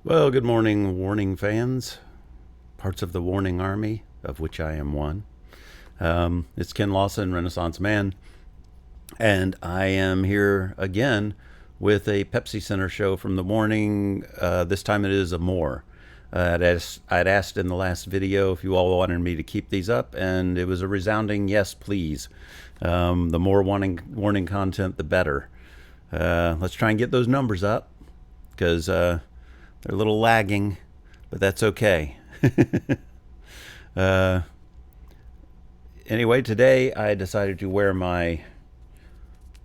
Well, good morning, Warning fans, parts of the Warning Army, of which I am one. It's Ken Lawson, Renaissance Man, and I am here again with a Pepsi Center show from the morning. This time it is Amour. I'd asked in the last video if you all wanted me to keep these up, and it was a resounding yes, please. The more warning content, the better. Let's try and get those numbers up because they're a little lagging, but that's okay. uh, anyway, today I decided to wear my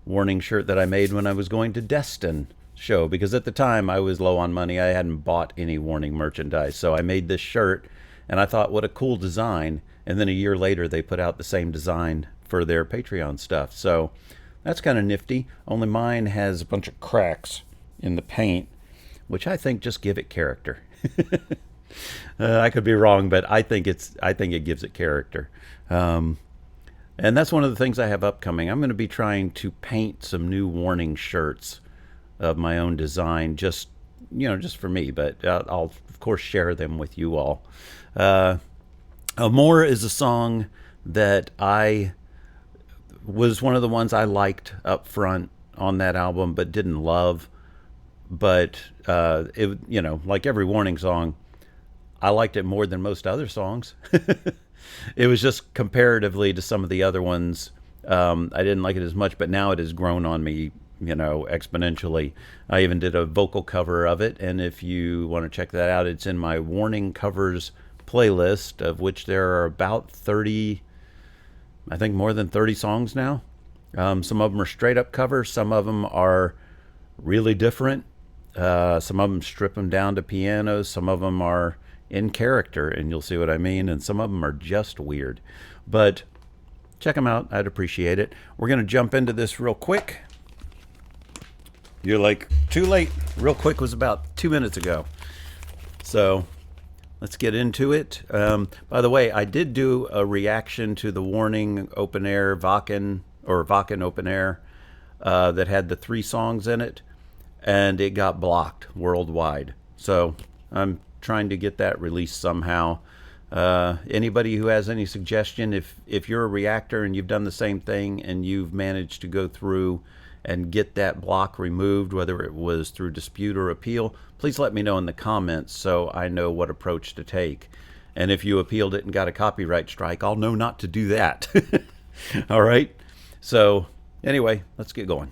warning shirt that I made when I was going to Destin show because at the time I was low on money. I hadn't bought any warning merchandise, so I made this shirt and I thought, what a cool design. And then a year later they put out the same design for their Patreon stuff, so that's kind of nifty. Only mine has a bunch of cracks in the paint, which I think just give it character. I could be wrong, but I think it gives it character. And that's one of the things I have upcoming. I'm going to be trying to paint some new warning shirts of my own design, just for me. But I'll of course share them with you all. Amour is a song that I was one of the ones I liked up front on that album, but didn't love. But it, like every warning song, I liked it more than most other songs. It was just comparatively to some of the other ones, I didn't like it as much, but now it has grown on me, exponentially. I even did a vocal cover of it, and if you want to check that out, it's in my warning covers playlist, of which there are about 30, I think more than 30 songs now. Some of them are straight up covers, some of them are really different. Some of them strip them down to pianos. Some of them are in character, and you'll see what I mean. And some of them are just weird. But check them out. I'd appreciate it. We're going to jump into this real quick. You're like, too late. Real quick was about 2 minutes ago. So let's get into it. By the way, I did do a reaction to the Warning Open Air Wacken Open Air that had the 3 songs in it. And it got blocked worldwide. So I'm trying to get that released somehow. Anybody who has any suggestion, if you're a reactor and you've done the same thing and you've managed to go through and get that block removed, whether it was through dispute or appeal, please let me know in the comments so I know what approach to take. And if you appealed it and got a copyright strike, I'll know not to do that. All right? So anyway, let's get going.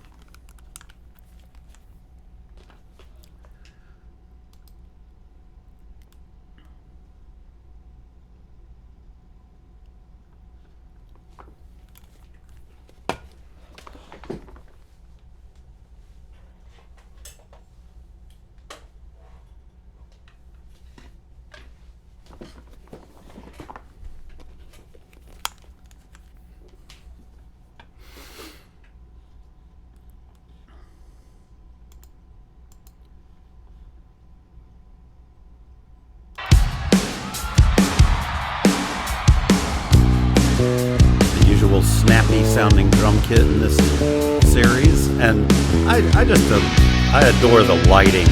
Usual snappy sounding drum kit in this series, and I adore the lighting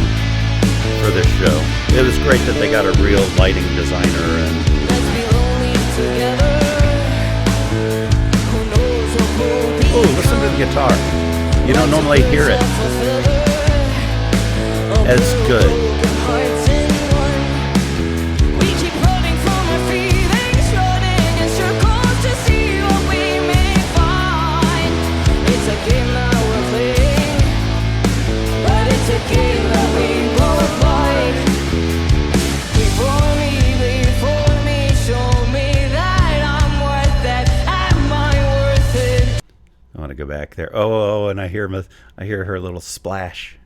for this show. It was great that they got a real lighting designer, and oh, listen to the guitar. You don't normally hear it as good. Go back there. And I hear her little splash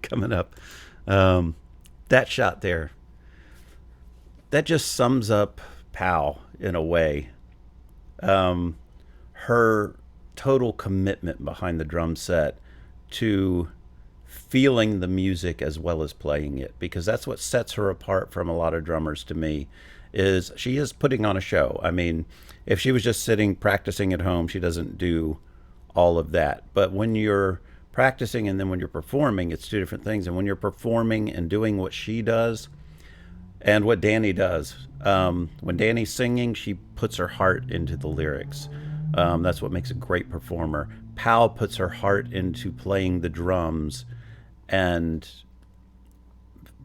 coming up. That shot there, that just sums up Pow in a way. Her total commitment behind the drum set to feeling the music as well as playing it, because that's what sets her apart from a lot of drummers to me, is she is putting on a show. I mean, if she was just sitting practicing at home, she doesn't do all of that. But when you're practicing and then when you're performing, it's two different things. And when you're performing and doing what she does and what Danny does, when Danny's singing, she puts her heart into the lyrics. That's what makes a great performer. Pal puts her heart into playing the drums and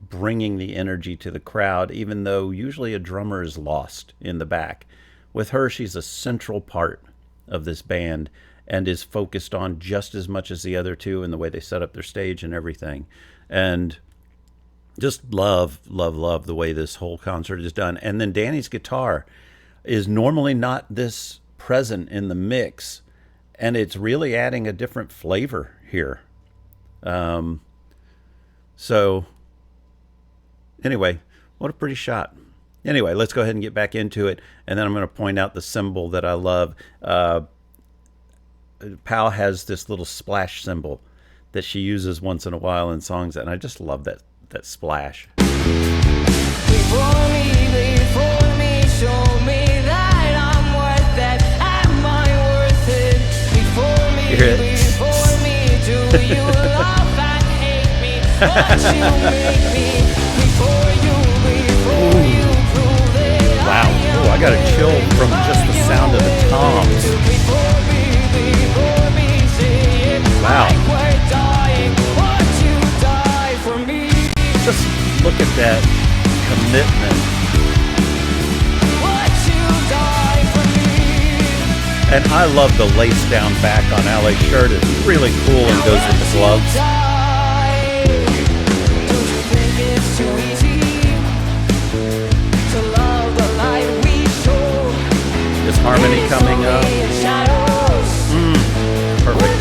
bringing the energy to the crowd, even though usually a drummer is lost in the back. With her, she's a central part of this band and is focused on just as much as the other two in the way they set up their stage and everything. And just love the way this whole concert is done. And then Danny's guitar is normally not this present in the mix, and it's really adding a different flavor here. So anyway, what a pretty shot. Anyway, let's go ahead and get back into it, and then I'm going to point out the cymbal that I love. Pal has this little splash cymbal that she uses once in a while in songs, and I just love that splash. Before me, show me that I'm worth it. Am I worth it? Before me, do you love and hate me? What you make me? Before you prove it. Wow. Oh, I got a chill from just the sound of the toms. Wow. Just look at that commitment. And I love the lace down back on Ali's shirt. It's really cool and goes with the gloves. This harmony coming up. Perfect.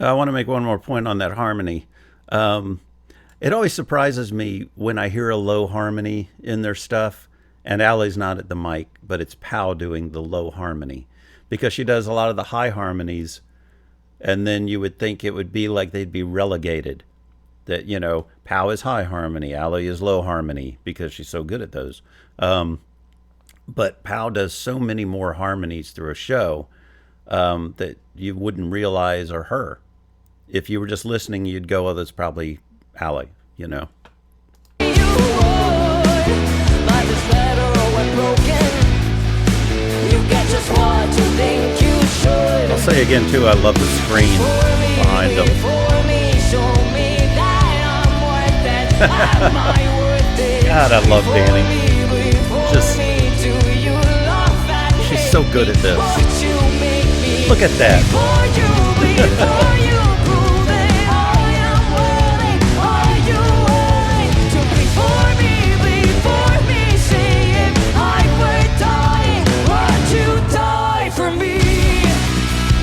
I want to make one more point on that harmony. It always surprises me when I hear a low harmony in their stuff, and Ali's not at the mic, but it's Pal doing the low harmony, because she does a lot of the high harmonies, and then you would think it would be like they'd be relegated. That, you know, Pal is high harmony, Ali is low harmony, because she's so good at those. But Pal does so many more harmonies through a show that you wouldn't realize are her. If you were just listening, you'd go, oh, that's probably Ali, you know. I'll say again, too, I love the screen behind them. God, I love Danny. She's so good at this. Look at that.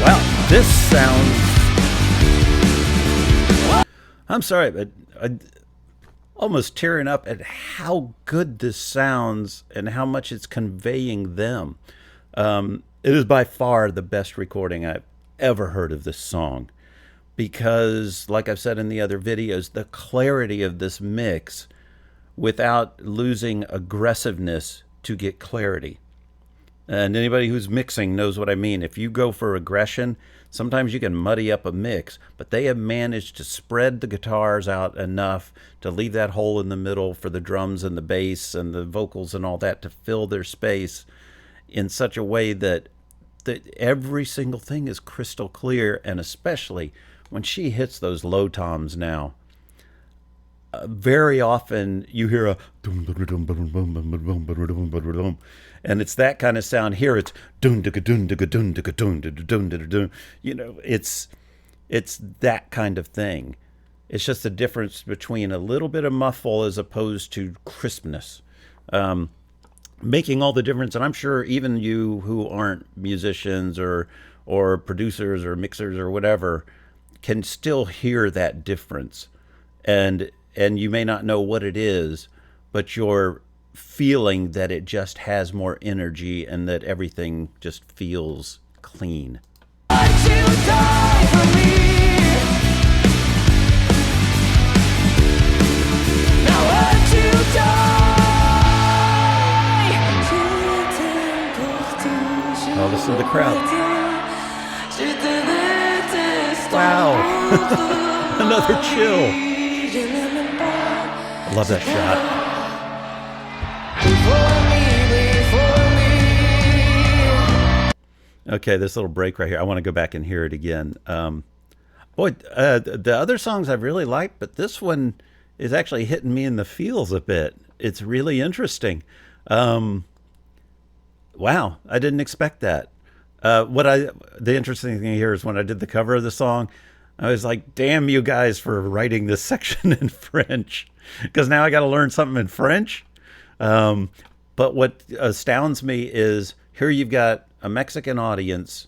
Wow, this sounds... I'm sorry, but I'm almost tearing up at how good this sounds and how much it's conveying them. It is by far the best recording I've ever heard of this song, because, like I've said in the other videos, the clarity of this mix without losing aggressiveness to get clarity. And anybody who's mixing knows what I mean. If you go for aggression, sometimes you can muddy up a mix, but they have managed to spread the guitars out enough to leave that hole in the middle for the drums and the bass and the vocals and all that to fill their space in such a way that every single thing is crystal clear. And especially when she hits those low toms now, very often you hear a and it's that kind of sound. Here it's you know, it's that kind of thing. It's just the difference between a little bit of muffle as opposed to crispness, making all the difference. And I'm sure even you who aren't musicians or producers or mixers or whatever can still hear that difference, and you may not know what it is, but you're feeling that it just has more energy and that everything just feels clean. you die for me? Now would you die? Oh, listen to the crowd. Wow. Another chill. I love that shot. Okay, this little break right here. I want to go back and hear it again. The other songs I've really liked, but this one is actually hitting me in the feels a bit. It's really interesting. Wow, I didn't expect that. The interesting thing here is when I did the cover of the song, I was like, damn you guys for writing this section in French, because now I got to learn something in French. But what astounds me is here you've got a Mexican audience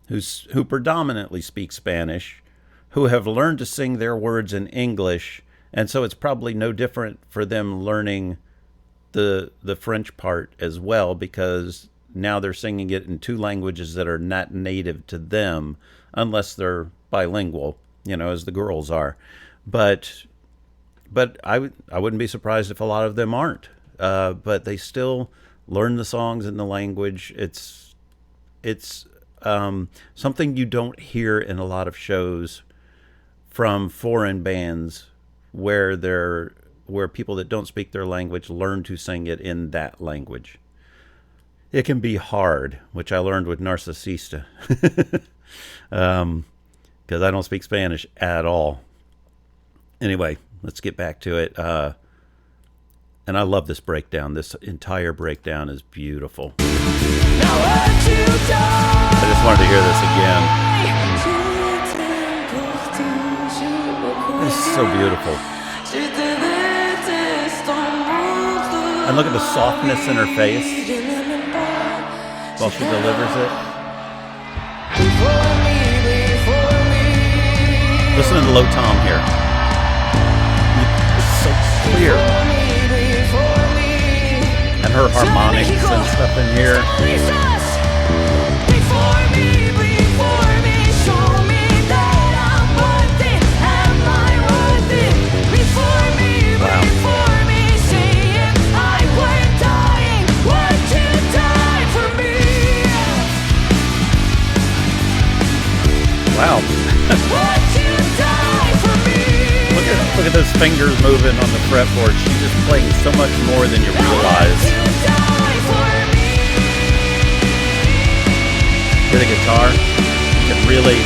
who predominantly speak Spanish, who have learned to sing their words in English, and so it's probably no different for them learning the French part as well, because now they're singing it in two languages that are not native to them, unless they're bilingual, as the girls are. But I wouldn't be surprised if a lot of them aren't. But they still learn the songs in the language. It's something you don't hear in a lot of shows from foreign bands where people that don't speak their language learn to sing it in that language. It can be hard, which I learned with Narcisista, because I don't speak Spanish at all. Anyway, let's get back to it. And I love this breakdown. This entire breakdown is beautiful. I just wanted to hear this again. It's so beautiful. And look at the softness in her face while she delivers it. Listen to the low tom here. It's so clear. And her harmonics and stuff in here. Wow. Look at those fingers moving on the fretboard. She's just playing so much more than you realize. Hear the guitar? You can really...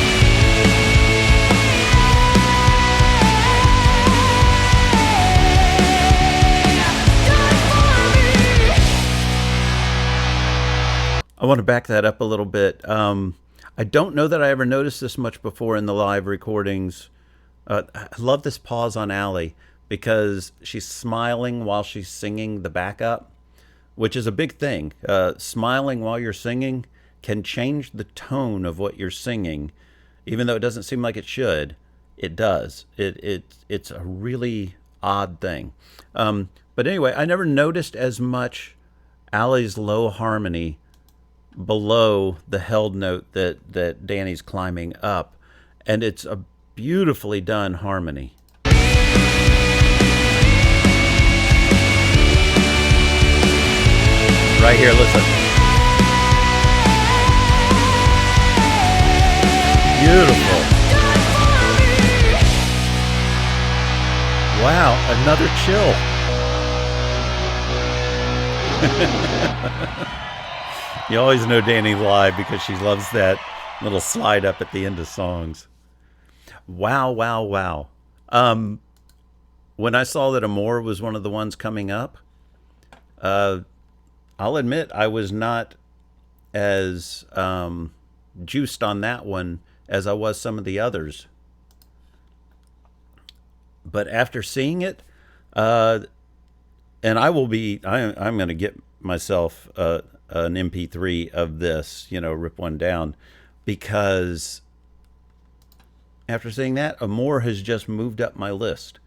I want to back that up a little bit. I don't know that I ever noticed this much before in the live recordings. I love this pause on Allie because she's smiling while she's singing the backup, which is a big thing. Smiling while you're singing can change the tone of what you're singing, even though it doesn't seem like it should. It does. It's a really odd thing. But anyway, I never noticed as much Allie's low harmony below the held note that Danny's climbing up, and it's a beautifully done harmony. Right here, listen. Beautiful. Wow, another chill. You always know Danny live because she loves that little slide up at the end of songs. Wow, wow, wow. When I saw that Amour was one of the ones coming up, I'll admit I was not as juiced on that one as I was some of the others. But after seeing it, and I'm going to get myself an MP3 of this, rip one down, because after seeing that, Amour has just moved up my list.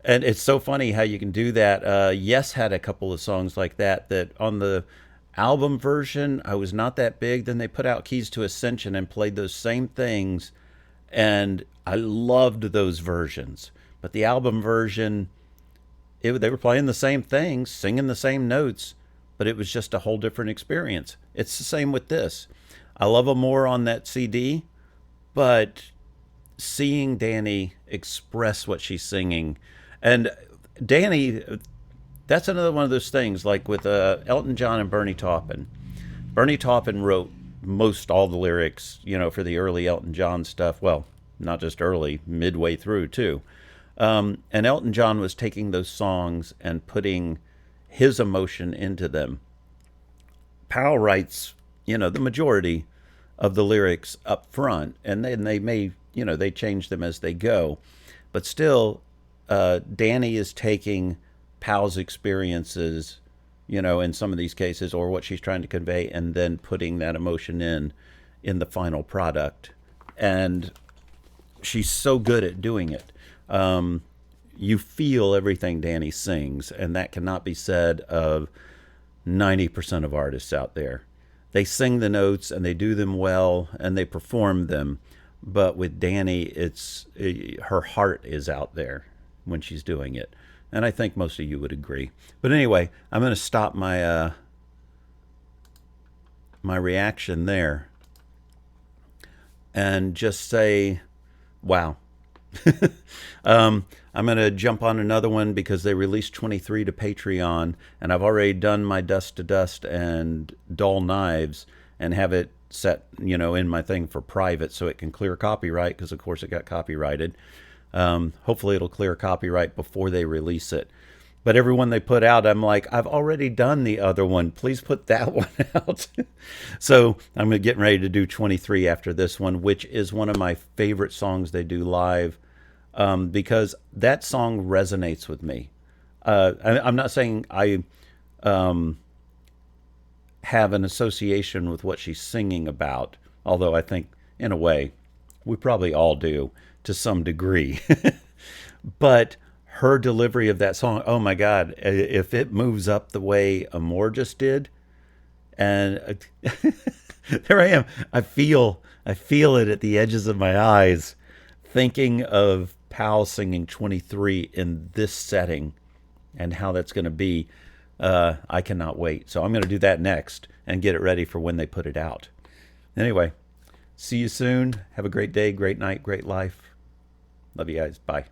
And it's so funny how you can do that. Yes had a couple of songs like that on the Album version, I was not that big. Then they put out Keys to Ascension and played those same things, and I loved those versions. But the album version, they were playing the same things, singing the same notes, but it was just a whole different experience. It's the same with this. I love Amour on that CD, but seeing Danny express what she's singing, and Danny, that's another one of those things like with Elton John and Bernie Taupin. Bernie Taupin wrote most all the lyrics, for the early Elton John stuff. Well, not just early, midway through too. And Elton John was taking those songs and putting his emotion into them. Powell writes, the majority of the lyrics up front, and then they may, they change them as they go. But still, Danny is taking Powell's experiences, in some of these cases, or what she's trying to convey, and then putting that emotion in the final product. And she's so good at doing it. You feel everything Danny sings, and that cannot be said of 90% of artists out there. They sing the notes and they do them well and they perform them, but with Danny, her heart is out there when she's doing it, and I think most of you would agree. But anyway, I'm going to stop my my reaction there and just say, wow. I'm going to jump on another one because they released 23 to Patreon, and I've already done my Dust to Dust and Dull Knives and have it set, in my thing for private so it can clear copyright, because of course it got copyrighted. Hopefully it'll clear copyright before they release it. But every one they put out, I'm like, I've already done the other one. Please put that one out. So I'm getting ready to do 23 after this one, which is one of my favorite songs they do live, because that song resonates with me. I'm not saying I have an association with what she's singing about, although I think, in a way, we probably all do to some degree. But her delivery of that song, oh my God, if it moves up the way Amour just did, and there I am, I feel it at the edges of my eyes, thinking of Powell singing 23 in this setting and how that's going to be. I cannot wait. So I'm going to do that next and get it ready for when they put it out. Anyway, see you soon. Have a great day, great night, great life. Love you guys. Bye.